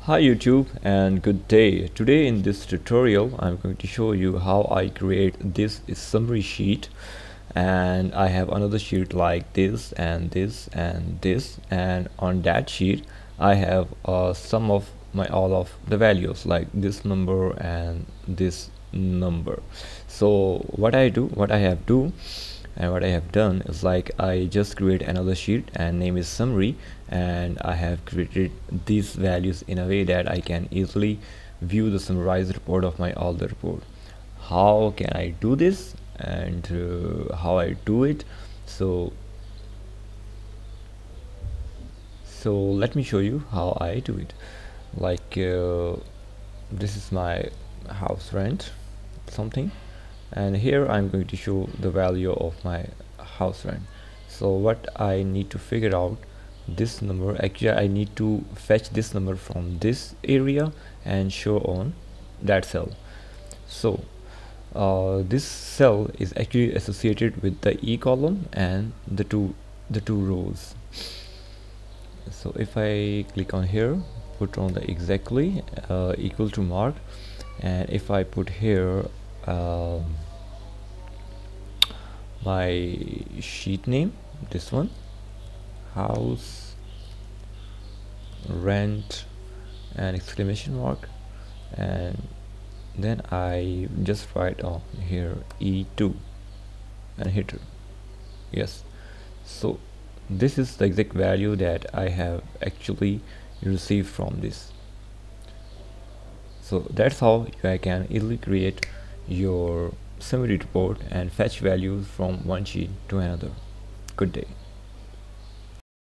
Hi YouTube and good day. Today in this tutorial I'm going to show you how I create this summary sheet, and I have another sheet like this and this and this, and on that sheet I have some of my all of the values like this number and this number. So what I have done is like I just create another sheet and name is summary, and I have created these values in a way that I can easily view the summarized report of my all the report. How can I do this and how I do it? So let me show you how I do it. Like this is my house rent something, and here I'm going to show the value of my house rent. So what I need to figure out, this number, actually I need to fetch this number from this area and show on that cell. So this cell is actually associated with the E column and the two rows. So if I click on here, put on the exactly equal to mark, and if I put here my sheet name, this one, house rent and exclamation mark, and then I just write on here E2 and hit yes. So this is the exact value that I have actually received from this. So that's how I can easily create your summary report and fetch values from one sheet to another. Good day.